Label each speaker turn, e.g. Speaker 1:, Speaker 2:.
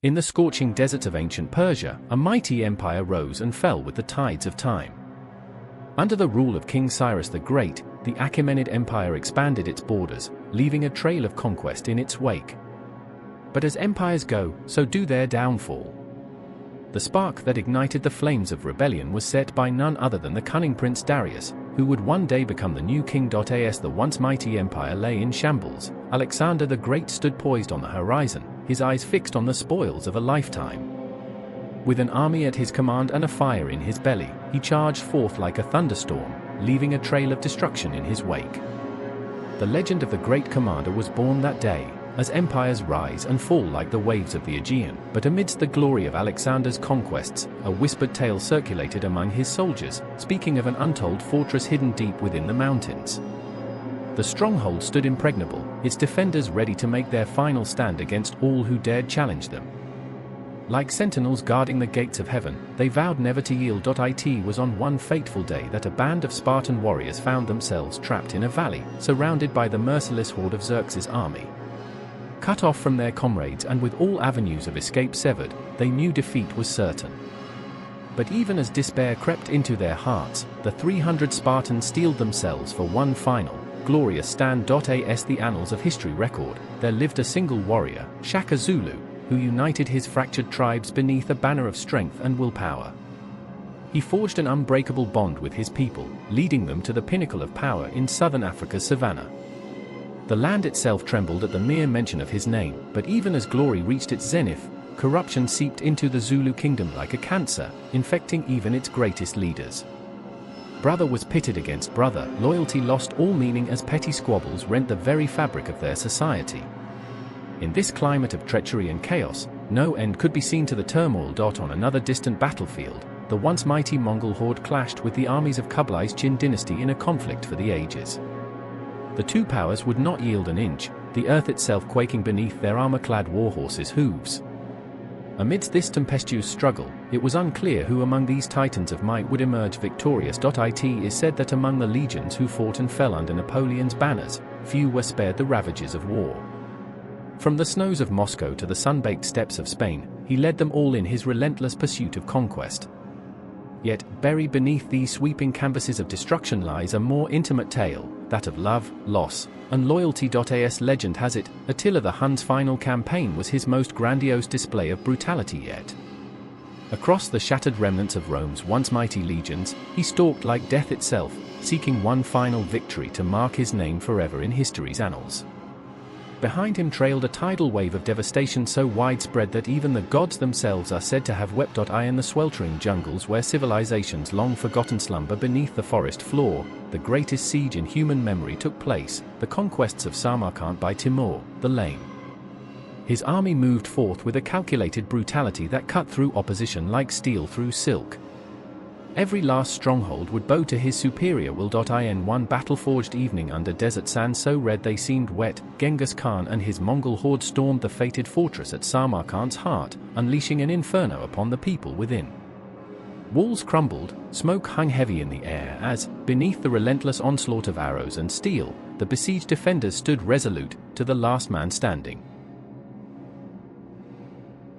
Speaker 1: In the scorching deserts of ancient Persia, a mighty empire rose and fell with the tides of time. Under the rule of King Cyrus the Great, the Achaemenid Empire expanded its borders, leaving a trail of conquest in its wake. But as empires go, so do their downfall. The spark that ignited the flames of rebellion was set by none other than the cunning Prince Darius, who would one day become the new king. As the once mighty empire lay in shambles, Alexander the Great stood poised on the horizon, his eyes fixed on the spoils of a lifetime. With an army at his command and a fire in his belly, he charged forth like a thunderstorm, leaving a trail of destruction in his wake. The legend of the great commander was born that day, as empires rise and fall like the waves of the Aegean. But amidst the glory of Alexander's conquests, a whispered tale circulated among his soldiers, speaking of an untold fortress hidden deep within the mountains. The stronghold stood impregnable, its defenders ready to make their final stand against all who dared challenge them. Like sentinels guarding the gates of heaven, they vowed never to yield. It was on one fateful day that a band of Spartan warriors found themselves trapped in a valley, surrounded by the merciless horde of Xerxes' army. Cut off from their comrades and with all avenues of escape severed, they knew defeat was certain. But even as despair crept into their hearts, the 300 Spartans steeled themselves for one final, glorious stand. As the annals of history record, there lived a single warrior, Shaka Zulu, who united his fractured tribes beneath a banner of strength and willpower. He forged an unbreakable bond with his people, leading them to the pinnacle of power in southern Africa's savannah. The land itself trembled at the mere mention of his name, but even as glory reached its zenith, corruption seeped into the Zulu kingdom like a cancer, infecting even its greatest leaders. Brother was pitted against brother, loyalty lost all meaning as petty squabbles rent the very fabric of their society. In this climate of treachery and chaos, no end could be seen to the turmoil. On another distant battlefield, the once mighty Mongol horde clashed with the armies of Kublai's Qin dynasty in a conflict for the ages. The two powers would not yield an inch, the earth itself quaking beneath their armor-clad warhorses' hooves. Amidst this tempestuous struggle, it was unclear who among these titans of might would emerge victorious. It is said that among the legions who fought and fell under Napoleon's banners, few were spared the ravages of war. From the snows of Moscow to the sun-baked steppes of Spain, he led them all in his relentless pursuit of conquest. Yet, buried beneath these sweeping canvases of destruction lies a more intimate tale, that of love, loss, and loyalty. As legend has it, Attila the Hun's final campaign was his most grandiose display of brutality yet. Across the shattered remnants of Rome's once mighty legions, he stalked like death itself, seeking one final victory to mark his name forever in history's annals. Behind him trailed a tidal wave of devastation so widespread that even the gods themselves are said to have wept. In the sweltering jungles where civilizations long forgotten slumber beneath the forest floor, the greatest siege in human memory took place, the conquests of Samarkand by Timur, the Lame. His army moved forth with a calculated brutality that cut through opposition like steel through silk. Every last stronghold would bow to his superior will. In one battle-forged evening under desert sands so red they seemed wet, Genghis Khan and his Mongol horde stormed the fated fortress at Samarkand's heart, unleashing an inferno upon the people within. Walls crumbled, smoke hung heavy in the air as, beneath the relentless onslaught of arrows and steel, the besieged defenders stood resolute, to the last man standing.